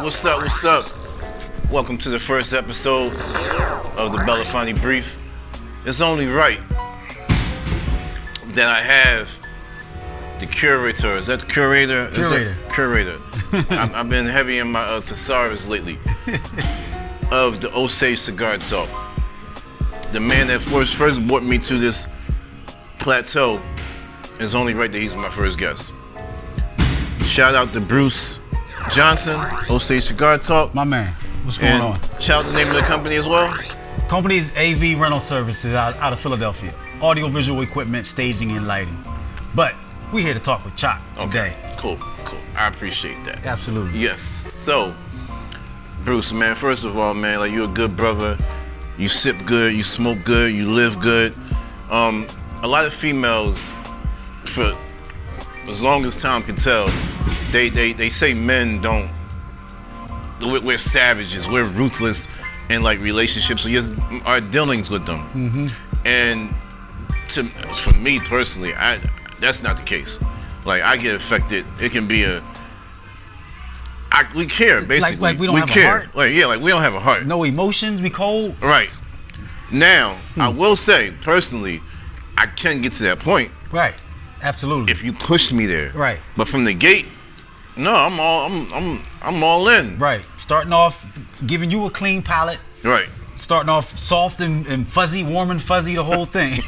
What's up? What's up? Welcome to the first episode of the Belafonte Brief. It's only right that I have the curator. Is that the curator? Curator. I've been heavy in my thesaurus lately. Of the Osage Cigar Talk. The man that first brought me to this plateau. It's only right that he's my first guest. Shout out to Bruce Johnson, Osage Cigar Talk. My man, what's going on? Shout out the name of the company as well. Company's A.V Rental Services out of Philadelphia. Audio visual equipment, staging, and lighting. But we're here to talk with Chop today. Okay. Cool. I appreciate that. Absolutely. Yes. So, Bruce, man, first of all, man, like, you're a good brother. You sip good, you smoke good, you live good. A lot of females, for as long as time can tell, they say men don't. We're savages. We're ruthless in like relationships. So yes, our dealings with them. Mm-hmm. And for me personally, that's not the case. Like, I get affected. It can be we care, basically. Like we don't have a heart. Like we don't have a heart. No emotions. We cold. Right. Now, I will say personally, I can get to that point. Right. Absolutely. If you pushed me there. Right. But from the gate, no, I'm all in. Right. Starting off giving you a clean palate. Right. Starting off soft and fuzzy, warm and fuzzy, the whole thing.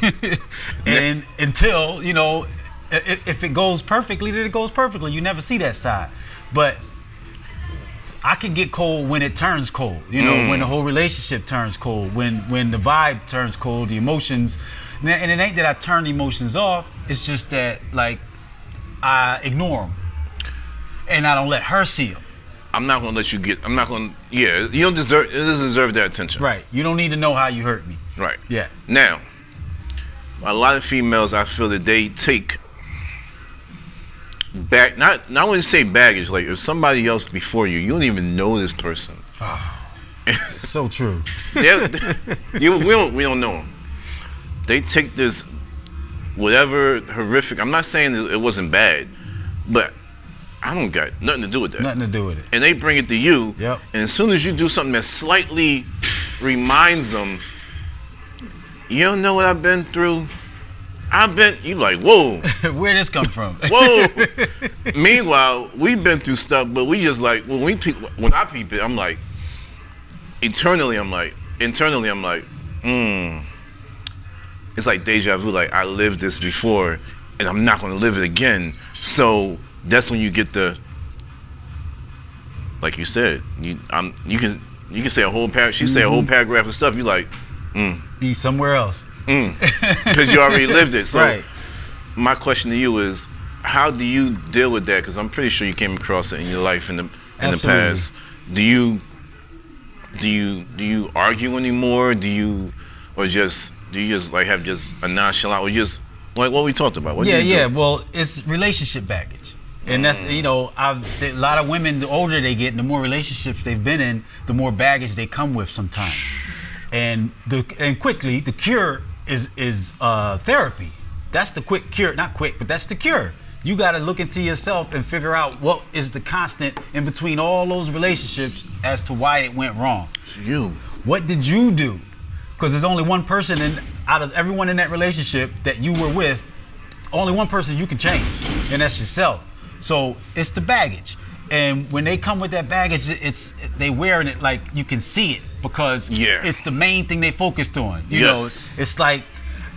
And until, if it goes perfectly, then it goes perfectly. You never see that side. But I can get cold when it turns cold. When the whole relationship turns cold, when the vibe turns cold, the emotions. And it ain't that I turn the emotions off. It's just that, like, I ignore them. And I don't let her see them. I'm not gonna let you get. Yeah, you don't deserve. It doesn't deserve that attention. Right. You don't need to know how you hurt me. Right. Yeah. Now, a lot of females, I feel that they take back. Not when you say baggage. Like, if somebody else before you, you don't even know this person. Oh, it's so true. We don't know them. They take this whatever horrific. I'm not saying that it wasn't bad, but I don't got nothing to do with that. Nothing to do with it. And they bring it to you. Yep. And as soon as you do something that slightly reminds them, you don't know what I've been through. You like, whoa. Where this come from? Whoa. Meanwhile, we've been through stuff, but we just like, when I peep it, I'm like, internally, I'm like, it's like deja vu. Like, I lived this before, and I'm not going to live it again. So that's when you get the, like you said, you can say a whole paragraph. She say a whole paragraph of stuff. You like, You somewhere else. Because you already lived it. So right. My question to you is, how do you deal with that? Because I'm pretty sure you came across it in your life in the past. Do you argue anymore? Do you just like have just a nonchalant, or just like what we talked about? Yeah. Well, it's relationship baggage, and that's a lot of women. The older they get, and the more relationships they've been in, the more baggage they come with sometimes. And quickly, the cure is therapy. That's the quick cure. Not quick, but that's the cure. You got to look into yourself and figure out what is the constant in between all those relationships as to why it went wrong. It's you. What did you do? Because there's only one person out of everyone in that relationship that you were with, only one person you can change, and that's yourself. So it's the baggage. And when they come with that baggage, they wearing it like you can see it, because it's the main thing they focused on. You know, it's like,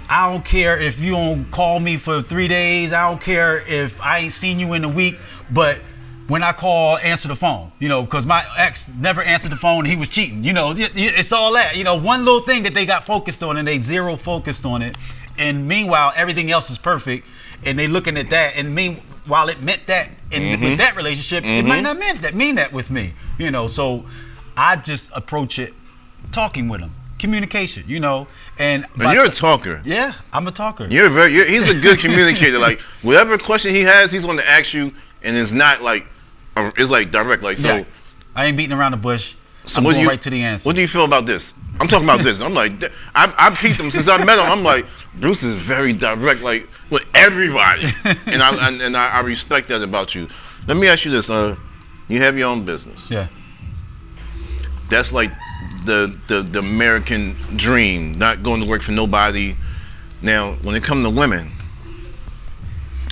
I don't care if you don't call me for 3 days. I don't care if I ain't seen you in a week, but when I call, answer the phone, because my ex never answered the phone. He was cheating, it's all that, one little thing that they got focused on, and they zero focused on it. And meanwhile, everything else is perfect. And they looking at that. And meanwhile, it meant that with that relationship, it might not mean that with me, So I just approach it talking with them. Communication, and you're a talker. Yeah, I'm a talker. He's a good communicator. Like, whatever question he has, he's going to ask you, and it's not like, it's like direct. Like, so I ain't beating around the bush. So I'm going right to the answer. What do you feel about this? I'm talking about this. I'm like, I peeped him since I met him. I'm like, Bruce is very direct, like with everybody, and I respect that about you. Let me ask you this: you have your own business. Yeah. That's like the American dream, not going to work for nobody. Now, when it comes to women,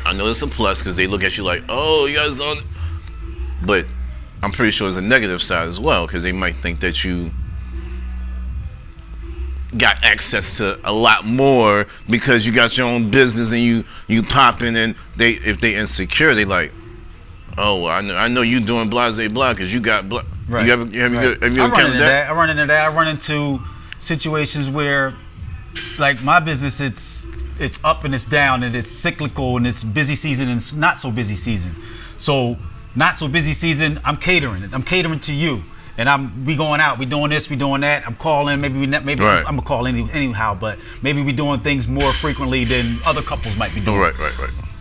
I know it's a plus because they look at you like, oh, you guys on. But I'm pretty sure there's a negative side as well because they might think that you got access to a lot more because you got your own business and you popping, and if they insecure, they like, oh, I know you doing blase blah because you got blah. Right. Have you encountered that? I run into that. I run into situations where, like my business, it's up and it's down and it's cyclical and it's busy season and it's not so busy season. So not so busy season, I'm catering. I'm catering to you, and we going out. We doing this. We doing that. I'm calling. Maybe Right. I'm gonna call anyhow, but maybe we doing things more frequently than other couples might be doing. Right.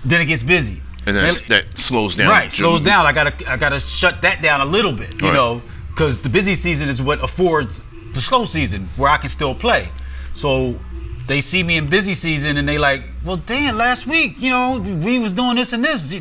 Then it gets busy. And then that slows down. Right, slows down. I gotta shut that down a little bit, you know, because the busy season is what affords the slow season where I can still play. So they see me in busy season and they like, well, damn, last week, you know, we was doing this and this.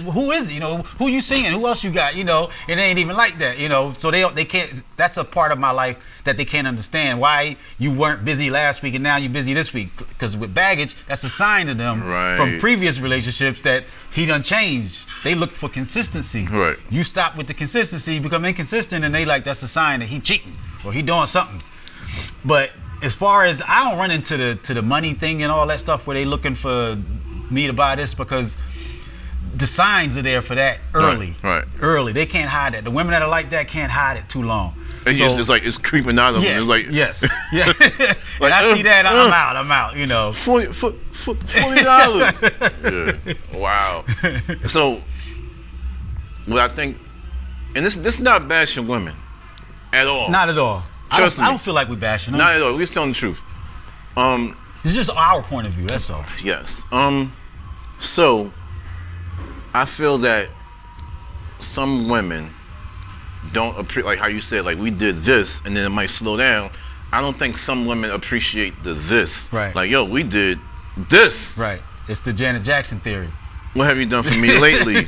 Who is it? You know, who you seeing? Who else you got? You know, and they ain't even like that, you know. So they can't. That's a part of my life that they can't understand. Why you weren't busy last week and now you're busy this week? Because with baggage, that's a sign to them from previous relationships that he done changed. They look for consistency. Right. You stop with the consistency, you become inconsistent, and they like that's a sign that he cheating or he doing something. But as far as I don't run into the money thing and all that stuff where they looking for me to buy this, because the signs are there for that early. Right. Early. They can't hide it. The women that are like that can't hide it too long. It's like it's creeping out of them. It's like yes. Yeah. Like, and I see that, I'm out, you know. $40. Yeah. Wow. So what I think, and this is not bashing women at all. Not at all. I don't feel like we're bashing them. Not at all. We're just telling the truth. It's just our point of view. That's all. Yes. So I feel that some women don't appreciate, like how you said, like we did this and then it might slow down. I don't think some women appreciate the this. Right. Like, yo, we did this. Right. It's the Janet Jackson theory. What have you done for me lately?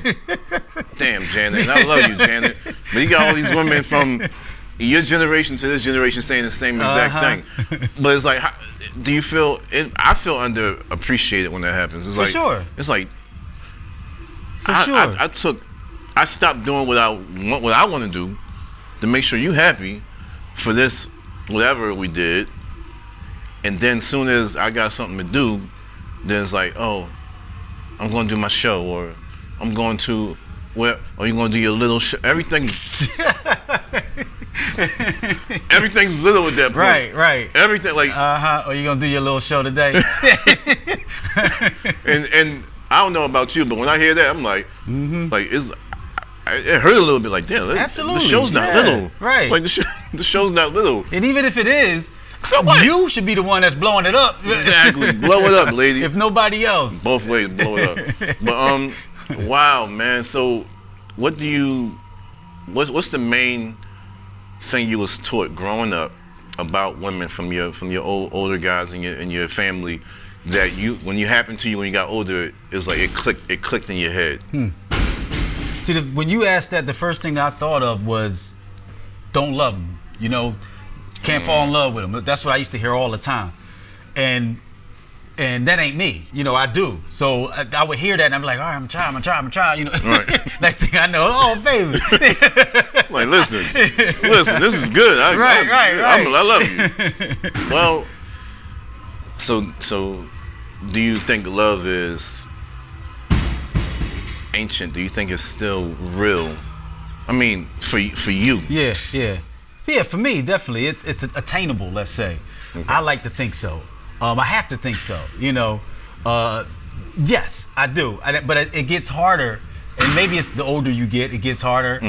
Damn, Janet. And I love you, Janet. But you got all these women from your generation to this generation saying the same exact thing. But it's like, do you feel it? I feel underappreciated when that happens. It's for like, sure. It's like, for sure. I stopped doing what I want to do to make sure you happy for this, whatever we did. And then soon as I got something to do, then it's like, oh, I'm going to do my show, or I'm going to, or you're going to do your little show. Everything's little at that point. Right. Everything like. Or you going to do your little show today. and I don't know about you, but when I hear that, I'm like, like it hurt a little bit. Like, damn, absolutely, the show's not little. Right. Like the show's not little. And even if it is, so what? You should be the one that's blowing it up. Exactly. Blow it up, lady. If nobody else. Both ways, blow it up. But wow, man. So what's the main thing you was taught growing up about women from your older guys in your family that when you happened to you when you got older, it's like it clicked in your head? See, when you asked that, the first thing I thought of was, don't love them. You know, can't fall in love with them. That's what I used to hear all the time, and that ain't me. You know, I do. So I would hear that, and I'm like, all right, I'm trying. You know, right. Next thing I know, oh baby, like listen, this is good. I love you. Well, so do you think love is ancient? Do you think it's still real? I mean, for you. Yeah, for me, definitely. It's attainable, let's say. Okay. I like to think so. I have to think so, you know. Yes, I do. But it gets harder, and maybe it's the older you get, it gets harder.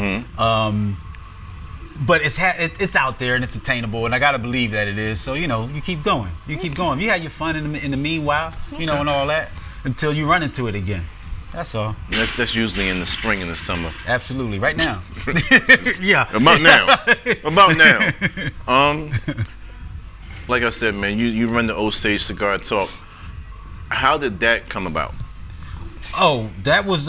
But it's out there, and it's attainable, and I got to believe that it is. So, you know, you keep going. You have your fun in the meanwhile, you know, and all that, until you run into it again. That's all. That's usually in the spring and the summer. Absolutely, right now. Yeah. About now. Like I said, man, you run the Osage Cigar Talk. How did that come about? Oh, that was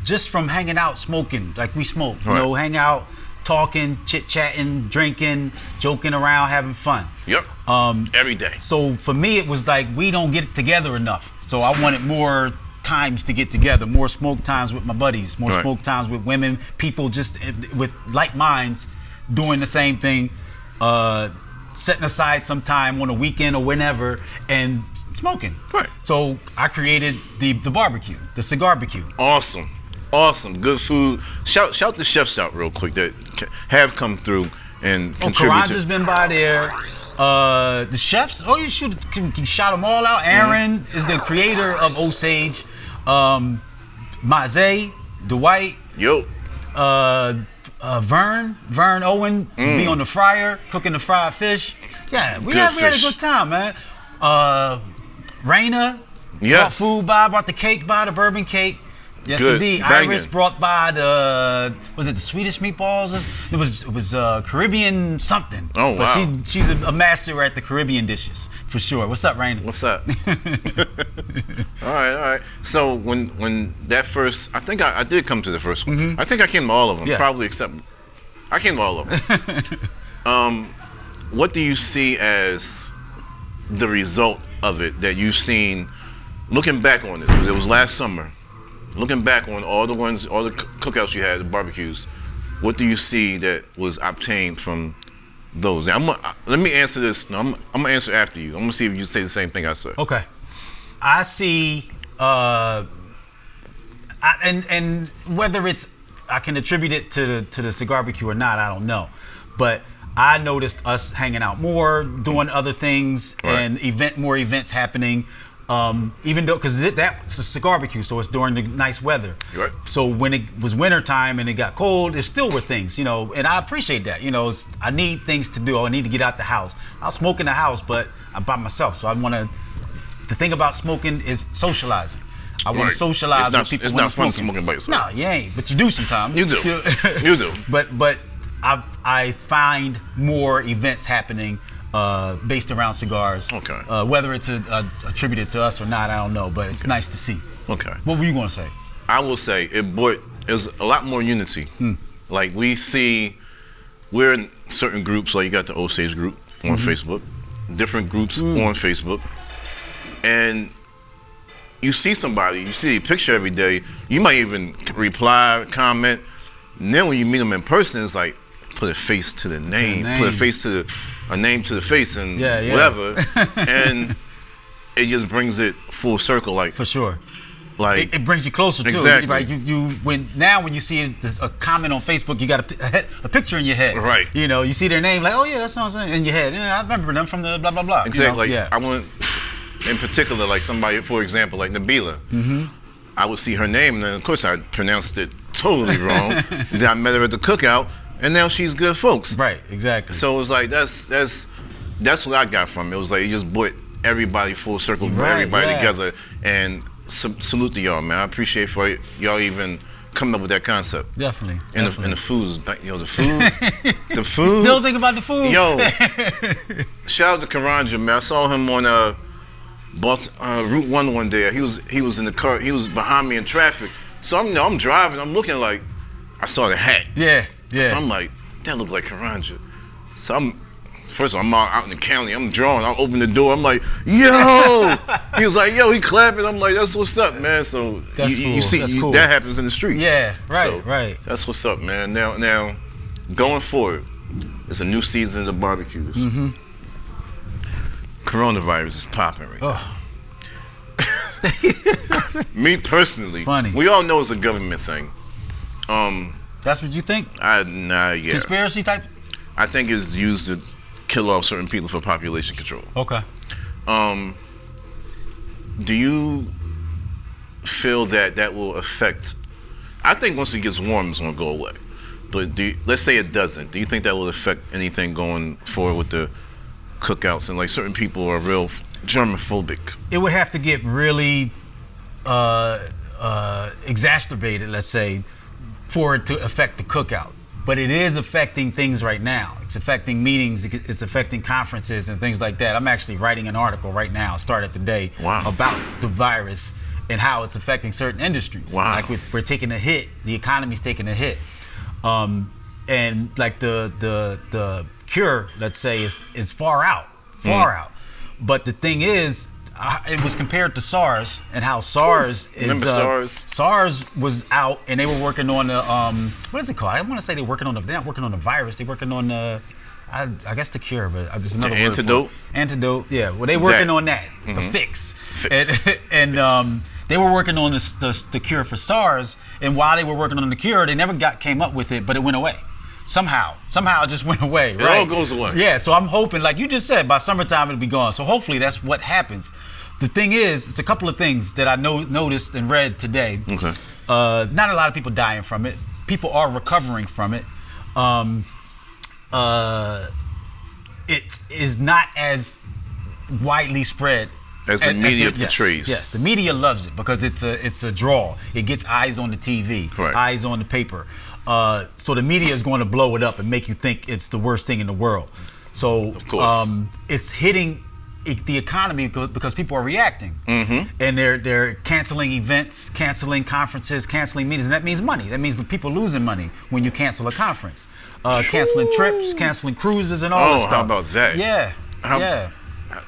just from hanging out, smoking. Like we smoke, you know, hang out, talking, chit-chatting, drinking, joking around, having fun. Yep. Every day. So for me, it was like we don't get together enough. So I wanted more times to get together, more smoke times with my buddies, more smoke times with women, people just with like minds doing the same thing, setting aside some time on a weekend or whenever and smoking. Right. So I created the barbecue, the cigar barbecue. Awesome, good food. Shout the chefs out real quick that have come through and contributed. Karanja's been by there. The chefs, you can shout them all out. Aaron is the creator of Osage. Maze, Dwight, Vern Owen be on the fryer, cooking the fried fish. Yeah, we had a good time, man. Raina brought food by, brought the cake by, the bourbon cake. Yes, good. Indeed. Banging. Iris brought by the Swedish meatballs? It was Caribbean something. Oh, wow. But she's a master at the Caribbean dishes, for sure. What's up, Raina? What's up? All right. So when that first, I think I did come to the first one. I think I came to all of them, probably except, I came to all of them. What do you see as the result of it that you've seen, looking back on it? It was last summer. Looking back on all the cookouts you had, the barbecues, what do you see that was obtained from those? Now, let me answer this. No, I'm gonna answer after you. I'm gonna see if you say the same thing I said. Okay. I see, and whether it's, I can attribute it to the cigar barbecue or not, I don't know. But I noticed us hanging out more, doing other things, and more events happening. Even though, because that's a cigar barbecue, so it's during the nice weather. Right. So when it was winter time and it got cold, there still were things, and I appreciate that. I need things to do. I need to get out the house. I'll smoke in the house, but I'm by myself, so I want to. The thing about smoking is socializing. I want to socialize with people. It's not fun smoking by yourself. No, you ain't, but you do sometimes. You do. You do. But I find more events happening. Based around cigars. Okay. Whether it's attributed to us or not, I don't know, but it's nice to see. Okay. What were you going to say? I will say it was a lot more unity. Like we're in certain groups, like you got the Osage group on Facebook, different groups on Facebook, and you see somebody, you see a picture every day, you might even reply, comment, and then when you meet them in person, it's like, put a face to the name, put a face to a name to the face and whatever, and it just brings it full circle, like for sure. Like it brings you closer too. Exactly. Like when you see a comment on Facebook, you got a picture in your head. Right. You see their name, like, oh yeah, that sounds in your head. Yeah, I remember them from the blah blah blah. Exactly. I want, in particular, like somebody, for example, like Nabila. I would see her name, and then of course I pronounced it totally wrong. Then I met her at the cookout. And now she's good folks. Right, exactly. So it was like that's what I got from it. It was like it just brought everybody full circle, brought everybody together, and salute to y'all, man. I appreciate for y'all even coming up with that concept. Definitely. And the food, the food. Still think about the food. Yo, shout out to Karanja, man. I saw him on Route 1 one day. He was in the car. He was behind me in traffic. So I'm driving. I'm looking like I saw the hat. Yeah. So I'm like, that look like Karanja. So first of all, I'm out in the county, I'm drawing, I'll open the door, I'm like, yo! He was like, yo, he clapping, I'm like, that's what's up, man. So you see, cool. That happens in the street. Yeah, right, so right. That's what's up, man. Now, going forward, it's a new season of the barbecues. Coronavirus is popping right now. Me personally, funny. We all know it's a government thing. That's what you think? Yeah. Conspiracy type? I think it's used to kill off certain people for population control. Okay. Do you feel that will affect? I think once it gets warm, it's gonna go away. But let's say it doesn't. Do you think that will affect anything going forward with the cookouts and like certain people are real germophobic? It would have to get really exacerbated, let's say, for it to affect the cookout. But it is affecting things right now. It's affecting meetings, it's affecting conferences and things like that. I'm actually writing an article right now, started today, about the virus and how it's affecting certain industries. Wow. Like we're taking a hit, the economy's taking a hit. and like the cure, let's say, is far out. But the thing is, it was compared to SARS and how SARS is. Remember SARS? SARS was out and they were working on the what is it called? I want to say they're not working on the virus. They're working on the I guess the cure, but there's another word antidote. for it. Antidote. Yeah. Well, they working on that. The fix. And they were working on the cure for SARS. And while they were working on the cure, they never came up with it, but it went away. Somehow it just went away. It right? all goes away. Yeah, so I'm hoping, like you just said, by summertime it'll be gone. So hopefully that's what happens. The thing is, it's a couple of things that I noticed and read today. Okay. Not a lot of people dying from it. People are recovering from it. It is not as widely spread as the media portrays. Yes, the media loves it because it's a draw. It gets eyes on the TV, right. Eyes on the paper. So the media is going to blow it up and make you think it's the worst thing in the world. So of course. It's hitting the economy because people are reacting, and they're canceling events, canceling conferences, canceling meetings, and that means money. That means people losing money when you cancel a conference, canceling trips, canceling cruises, and all that stuff. How about that? Yeah, yeah.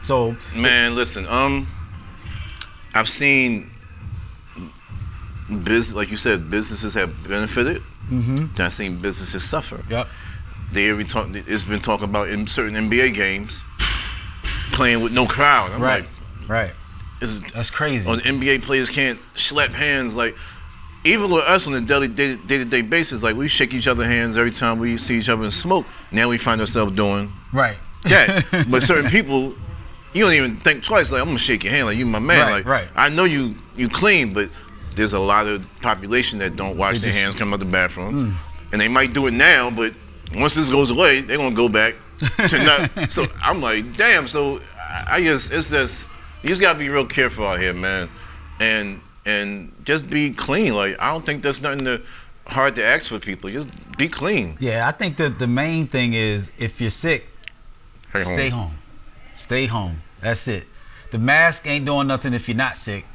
So man, listen. I've seen like you said, businesses have benefited. I've seen businesses suffer. Yep. It's been talking about in certain NBA games playing with no crowd. I'm right. like, right. That's crazy. On NBA players can't slap hands. Like even with us on a day-to-day basis, like we shake each other's hands every time we see each other and smoke. Now we find ourselves doing right. that. But certain people, you don't even think twice. Like I'm gonna shake your hand, like you my man. Right, like right. I know you clean, but there's a lot of population that don't wash their hands come out the bathroom, and they might do it now, but once this goes away, they're gonna go back to not. So I'm like, damn. So I guess it's just you just gotta be real careful out here, man, and just be clean. Like I don't think that's nothing hard to ask for people. Just be clean. Yeah, I think that the main thing is if you're sick, stay home. Stay home. That's it. The mask ain't doing nothing if you're not sick.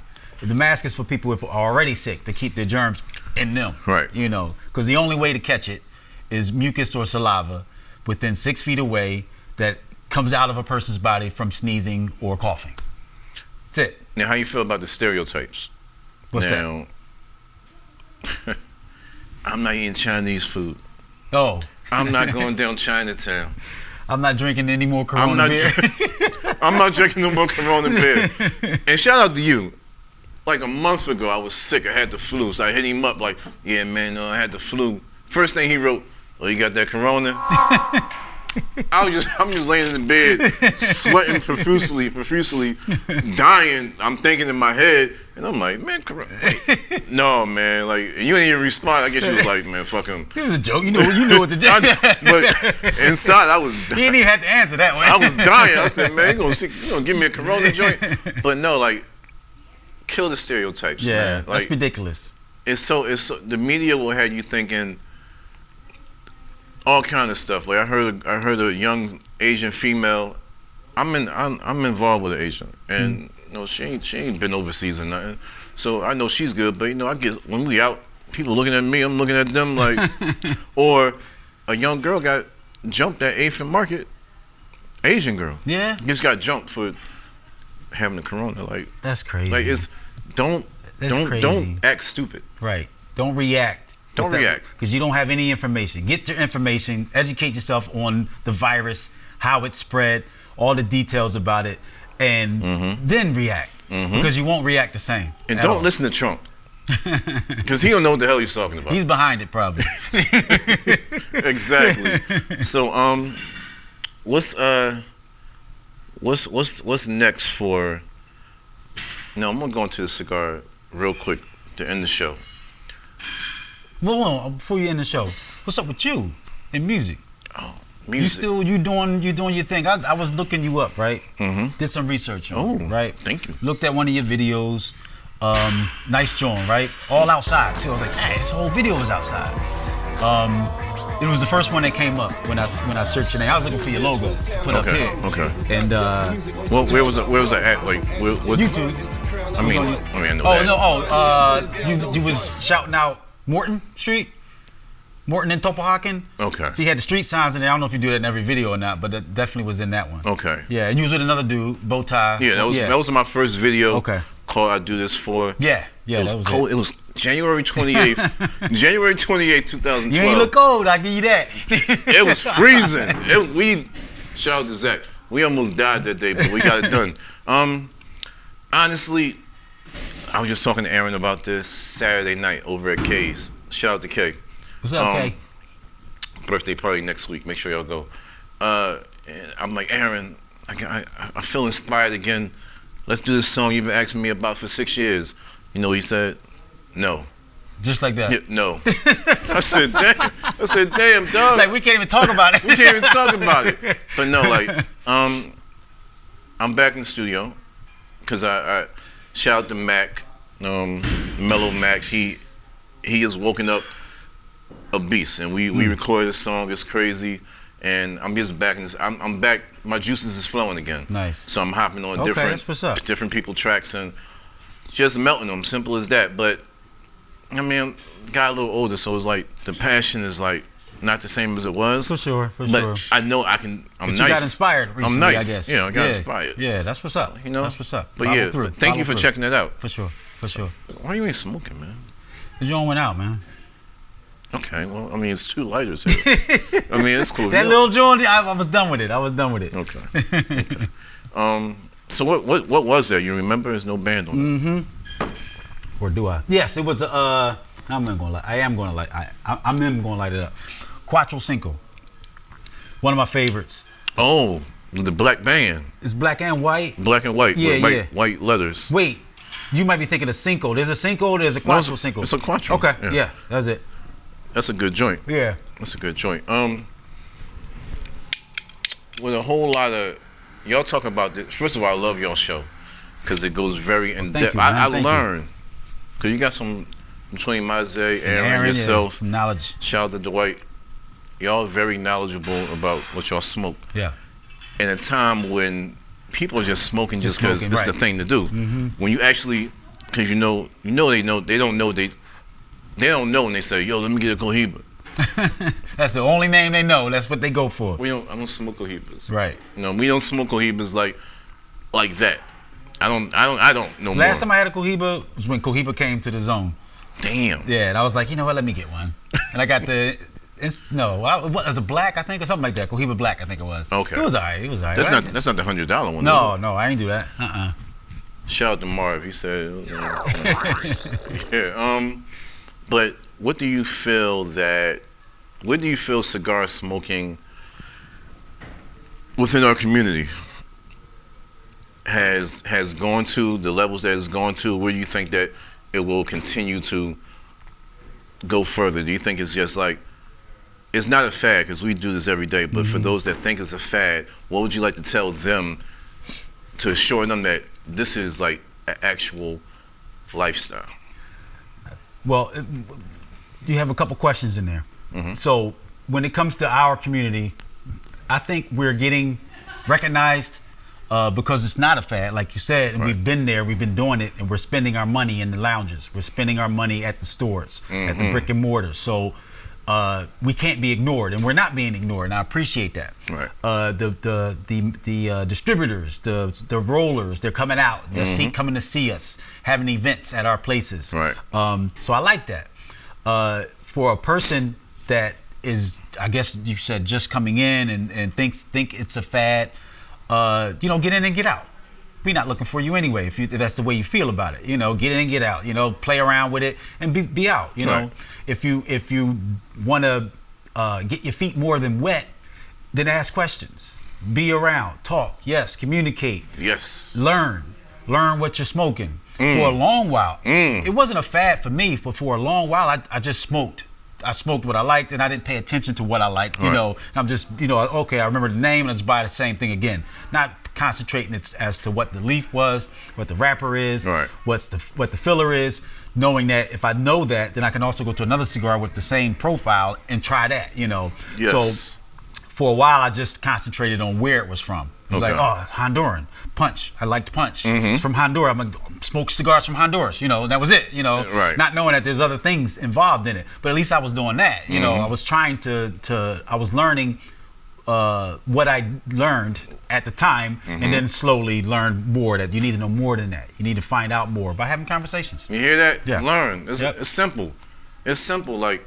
The mask is for people who are already sick to keep their germs in them. Right. You know, because the only way to catch it is mucus or saliva within 6 feet away that comes out of a person's body from sneezing or coughing. That's it. Now, how you feel about the stereotypes? What's that? I'm not eating Chinese food. Oh. I'm not going down Chinatown. I'm not drinking any more Corona beer. I'm not drinking no more Corona beer. And shout out to you. Like a month ago, I was sick. I had the flu. So I hit him up like, yeah, man, I had the flu. First thing he wrote, oh, you got that Corona? I'm just laying in the bed, sweating profusely, dying. I'm thinking in my head, and I'm like, man, Corona. No, man, like, and you didn't even respond. I guess you was like, man, fuck him. It was a joke. You know it's a joke. But inside, I was dying. He didn't even have to answer that one. I was dying. I said, man, you gonna give me a Corona joint? But no, like, kill the stereotypes. Yeah, man. Like, that's ridiculous. It's so the media will have you thinking all kind of stuff. Like I heard a young Asian female. I'm involved with an Asian, and no, she ain't been overseas or nothing. So I know she's good, but I get when we out, people looking at me, I'm looking at them like. Or a young girl got jumped at 8th and Market. Asian girl. Yeah. Just got jumped for having the Corona. Like that's crazy. Like don't act stupid. Right. Don't react. Don't react. Because you don't have any information. Get your information, educate yourself on the virus, how it spread, all the details about it, and then react. Because you won't react the same. And don't listen to Trump. Because he don't know what the hell he's talking about. He's behind it probably. Exactly. So what's next for No, I'm gonna go into the cigar real quick to end the show. Well, before you end the show, what's up with you in music? Oh, music. You doing your thing. I was looking you up, right? Did some research on it, right? Thank you. Looked at one of your videos. Nice joint, right? All outside too. I was like, dang, this whole video was outside. It was the first one that came up when I searched your name. I was looking for your logo put up here. Okay. And well, where was it at? Like what? YouTube. I know that. You was shouting out Morton Street. Morton and Topahaken. Okay. So he had the street signs in there. I don't know if you do that in every video or not, but that definitely was in that one. Okay. Yeah, and you was with another dude, bow tie. Yeah, that was my first video. Okay. Called "I Do This For." Yeah, that was cold. it. It was January 28th. January 28th, 2012. You ain't look cold. I give you that. It was freezing. Shout out to Zach. We almost died that day, but we got it done. Honestly, I was just talking to Aaron about this Saturday night over at Kay's. Shout out to Kay. What's up, Kay? Birthday party next week. Make sure y'all go. And I'm like, Aaron, I feel inspired again. Let's do this song you've been asking me about for 6 years. You know what he said? No. Just like that? Yeah, no. I said, damn, dog. Like, we can't even talk about it. We can't even talk about it. But no, like, I'm back in the studio because I shout out to Mac, Mellow Mac. He has woken up a beast, and we recorded this song. It's crazy, and I'm just back in this. I'm back. My juices is flowing again. Nice. So I'm hopping on that's what's up. different people tracks and just melting them. Simple as that. But I mean, got a little older, so it's like the passion is like not the same as it was. For sure. But I know I can. I'm but nice. You got inspired recently, I'm nice. I guess. Yeah, I got inspired. Yeah, that's what's up. You know, that's what's up. But Follow thank you for checking it out. For sure. Why you ain't smoking, man? The joint went out, man. Okay, well, I mean, it's 2 lighters here. I mean, it's cool. That little joint, I was done with it. Okay. So what was that? You remember? There's no band on it. Mm-hmm. Or do I? Yes, it was. I'm not gonna lie. I am gonna light. I'm gonna light it up. Cuatro Cinco. One of my favorites. Oh, the black band. It's black and white. Black and white. Yeah, with white letters. Wait, you might be thinking of Cinco. There's a Cinco. There's a Cuatro Cinco. It's a Cuatro. Okay. Yeah, that's it. That's a good joint. Yeah. That's a good joint. With a whole lot of y'all talk about this. First of all, I love y'all show because it goes very in depth. I learned because you got some between Maze, Aaron, yourself, some knowledge. Shout out to Dwight. Y'all very knowledgeable about what y'all smoke. Yeah. In a time when people are just smoking just because it's the thing to do. Mm-hmm. When you actually, because they don't know, and they say, "Yo, let me get a Cohiba." That's the only name they know. That's what they go for. I don't smoke Cohibas. Right. We don't smoke Cohibas like that. I don't know. Last time I had a Cohiba was when Cohiba came to the zone. Damn. Yeah, and I was like, you know what? Let me get one. And I got it was a black, I think, or something like that. Cohiba Black, I think it was. Okay. It was alright. That's not the $100 one. No, I ain't do that. Shout out to Marv. He said, yeah. But where do you feel cigar smoking within our community has gone to, the levels that it's gone to? Where do you think that it will continue to go further? Do you think it's just like, it's not a fad, because we do this every day, but for those that think it's a fad, what would you like to tell them to assure them that this is like an actual lifestyle? Well, you have a couple questions in there. Mm-hmm. So when it comes to our community, I think we're getting recognized because it's not a fad, like you said, and we've been there, we've been doing it, and we're spending our money in the lounges. We're spending our money at the stores, at the brick and mortar. So we can't be ignored, and we're not being ignored, and I appreciate that. Right. The distributors, the rollers, they're coming out, they're coming to see us, having events at our places. Right. So I like that. For a person that is, I guess you said, just coming in and think it's a fad, get in and get out. We're not looking for you anyway. If that's the way you feel about it, get in and get out. Play around with it and be out. Right. If you want to get your feet more than wet, then ask questions. Be around, talk, yes, communicate, yes, learn what you're smoking. For a long while, it wasn't a fad for me, but for a long while, I just smoked. I smoked what I liked, and I didn't pay attention to what I liked. And I'm just, okay, I remember the name, and I just buy the same thing again. Not concentrating as to what the leaf was, what the wrapper is, what the filler is. Knowing that if I know that, then I can also go to another cigar with the same profile and try that. Yes. So For a while, I just concentrated on where it was from. It was Okay. like, oh, it's Honduran. Punch. I liked Punch. It's from Honduras. I'm like, smoke cigars from Honduras. You know, that was it. You know, Right. not knowing that there's other things involved in it. But at least I was doing that. You know, I was trying I was learning what I learned at the time, and then slowly learned more. That you need to know more than that. You need to find out more by having conversations. You hear that? Yeah. Learn. It's, Yep. it's simple. It's simple. Like,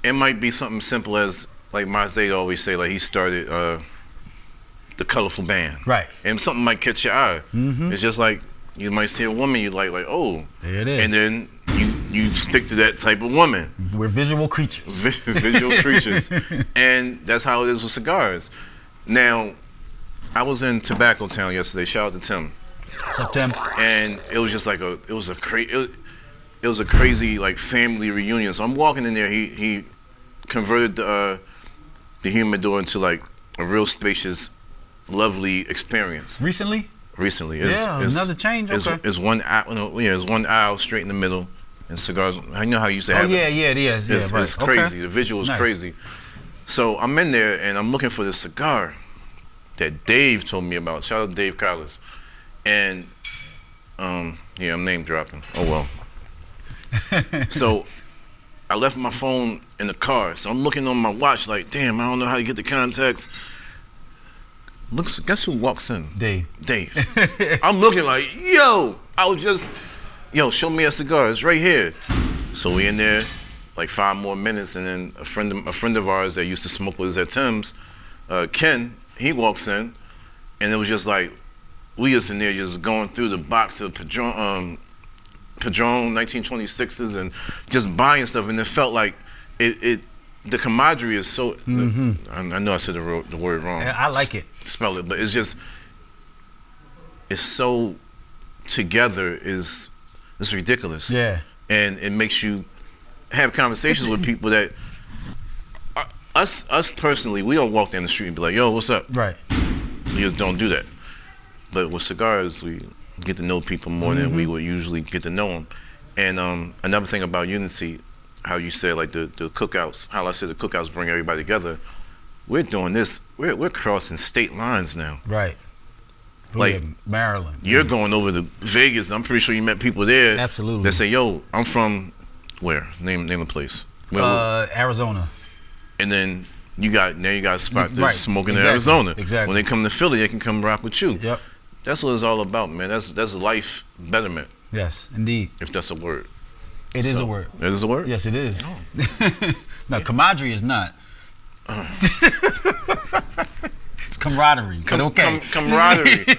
it might be something simple as, like Mazay always say, like he started the colorful band. Right. And something might catch your eye. It's just like, you might see a woman you like, oh. There it is. And then you stick to that type of woman. We're visual creatures. Visual creatures. And that's how it is with cigars. Now, I was in Tobacco Town yesterday. Shout out to Tim. What's up, Tim? And it was just like it was a crazy like family reunion. So I'm walking in there. He converted the humidor into like a real spacious, lovely experience. Recently? It's another change. Okay. It's one aisle. It's one aisle straight in the middle, and cigars. I know how you used to have. Yeah, it is. It's, right. it's crazy. Okay. The visual is Nice. crazy. So I'm in there and I'm looking for this cigar that Dave told me about. Shout out to Dave Collis. And yeah, I'm name dropping. Oh well. So I left my phone in the car. So I'm looking on my watch like, damn, I don't know how to get the contacts. Guess who walks in? Dave. I'm looking like, yo, show me a cigar. It's right here. So we in there like 5 more minutes, and then a friend of ours that used to smoke with us at Tim's, Ken, he walks in, and it was just like, we just in there just going through the box of Padron 1926s and just buying stuff, and it felt like the camaraderie is so. I know I said the word wrong. I like it. Spell it, but it's so together. It's ridiculous. Yeah. And it makes you have conversations with people that us personally, we don't walk down the street and be like, yo, what's up? Right. We just don't do that. But with cigars, we get to know people more than we would usually get to know them. And another thing about Unity, how you said like the cookouts, how I said the cookouts bring everybody together. We're doing this. We're crossing state lines now. Right. Like Maryland. You're going over to Vegas. I'm pretty sure you met people there. Absolutely. That say, yo, I'm from where? Name the place. Arizona. And then you got a spot that's Right. smoking in Exactly. Arizona. Exactly. When they come to Philly, they can come rock with you. Yep. That's what it's all about, man. That's life betterment, Yes, indeed. if that's a word. It is a word. It is a word? Yes, it is. No, camaraderie is not. It's camaraderie. But okay. Camaraderie.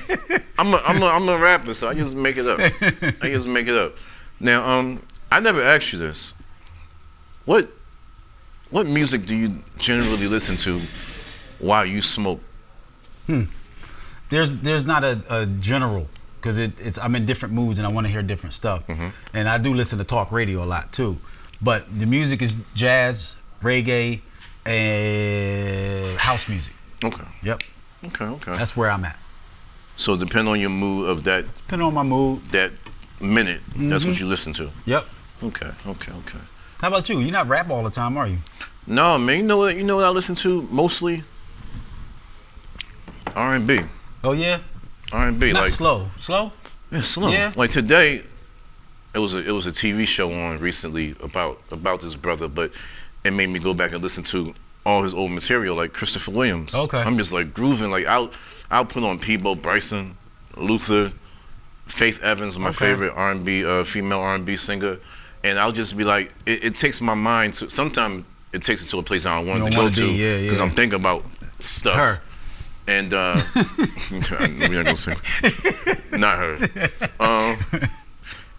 I'm a rapper, so I just make it up. Now, I never asked you this. What music do you generally listen to while you smoke? There's not a general, because it's I'm in different moods and I want to hear different stuff. And I do listen to talk radio a lot too. But the music is jazz, reggae, and house music. Okay. Yep. Okay. That's where I'm at. So depend on your mood of that Depending on my mood. that minute, that's what you listen to. Yep. Okay. How about you? You're not rap all the time, are you? No, man, you know what I listen to mostly? R&B. Oh yeah? R&B. Not like slow. Slow? Yeah, slow. Yeah. Like today, it was a TV show on recently about this brother, but it made me go back and listen to all his old material, like Christopher Williams. Okay. I'm just like grooving. Like I'll put on Peabo Bryson, Luther, Faith Evans, my favorite R&B female R&B singer, and I'll just be like, it takes my mind to. Sometimes it takes it to a place I don't want it to go to because I'm thinking about stuff. Her. And I'm not gonna say not her.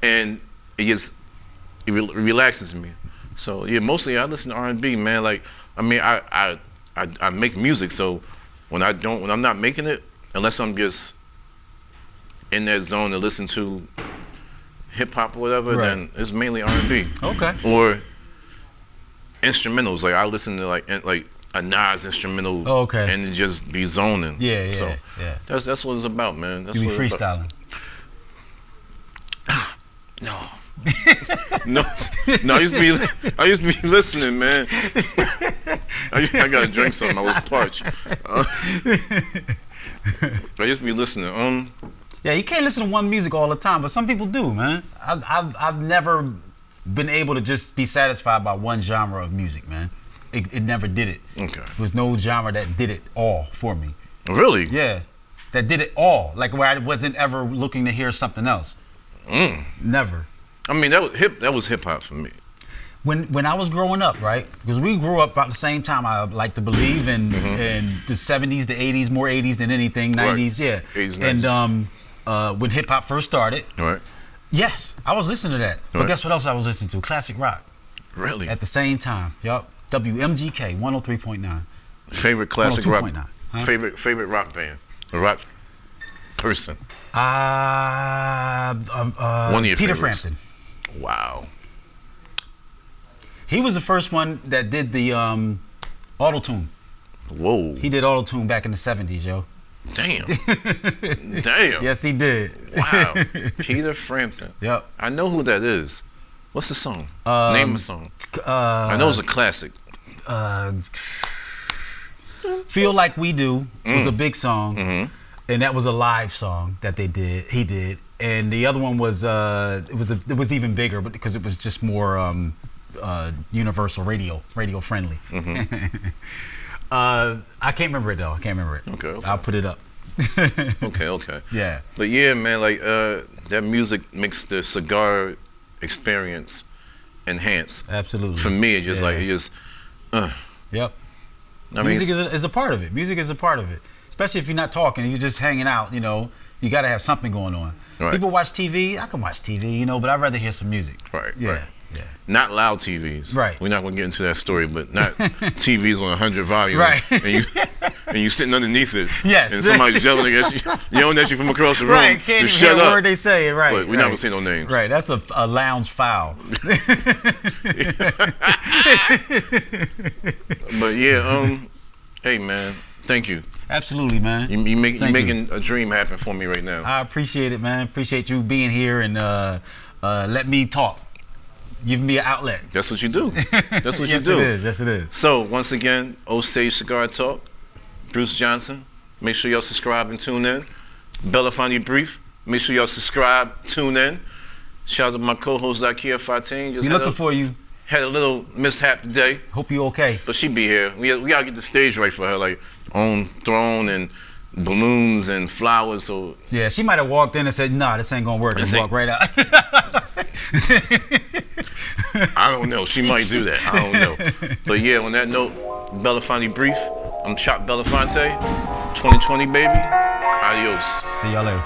And it relaxes me. So yeah, mostly I listen to R&B, man. Like I mean, I make music, so when I'm not making it, unless I'm just in that zone to listen to hip hop or whatever, then it's mainly R&B. Okay. Or instrumentals. Like I listen to like a Nas instrumental. Oh, okay. And it just be zoning. Yeah. So that's what it's about, man. That's You be what it's about. freestyling. No. no, I used to be listening, man. I gotta drink something. I was parched. I just be listening. Yeah, you can't listen to one music all the time, but some people do, man. I've never been able to just be satisfied by one genre of music, man. It never did it. Okay. There was no genre that did it all for me. Really? Yeah, that did it all. Like where I wasn't ever looking to hear something else. Never. I mean, that was hip hop for me. When I was growing up, right? Because we grew up about the same time. I like to believe in the 70s, the 80s, more 80s than anything. 90s, yeah. 80s, 90s. And when hip hop first started, Right. yes, I was listening to that. But Right. guess what else I was listening to? Classic rock. Really? At the same time. Yup. WMGK 103.9. Favorite classic rock? 102.9, huh? Favorite rock band? A rock person? One One of your Peter favorites. Frampton. Wow. He was the first one that did the auto-tune. Whoa. He did auto-tune back in the 70s, yo. Damn. Damn. Yes, he did. Wow. Peter Frampton. Yep. I know who that is. What's the song? Name a song. I know it's a classic. Feel Like We Do was a big song, and that was a live song that they did. He did, and the other one was it was even bigger, but because it was just more universal radio friendly. I can't remember it though. I can't remember it. Okay. I'll put it up. Okay. Yeah. But yeah, man, like that music makes the cigar experience enhance. Absolutely. For me, it just Yeah. like it just. Yep. I mean, Music is a part of it. Music is a part of it. Especially if you're not talking, you're just hanging out, you know, you got to have something going on. Right. People watch TV. I can watch TV, you know, but I'd rather hear some music. Right. Yeah. Right. Yeah. Not loud TVs. Right. We're not gonna get into that story, but not TVs on 100 volume. Right. And you sitting underneath it. Yes. And somebody's yelling at you from across the room. Right. Can't to even shut hear a up. word they say. Right. But we're not gonna say no names. Right. That's a lounge foul. But yeah, hey man, thank you. Absolutely, man. You Thank making a dream happen for me right now. I appreciate it, man. Appreciate you being here and let me talk. Give me an outlet. That's what you do. That's what Yes, you do. it is. Yes, it is. So once again, Osage Cigar Talk, Bruce Johnson. Make sure y'all subscribe and tune in. Belafonte Brief. Make sure y'all subscribe, tune in. Shout out to my co-host Zakia Fatin. We looking for you. Had a little mishap today, Hope you okay. but she be here. We gotta get the stage right for her, like on throne and balloons and flowers. So Yeah, she might have walked in and said, "Nah, this ain't gonna work," and This ain't- walk right out. I don't know. She might do that. I don't know. But yeah, on that note, Belafonte Brief. I'm Chop Belafonte. 2020, baby. Adios. See y'all later.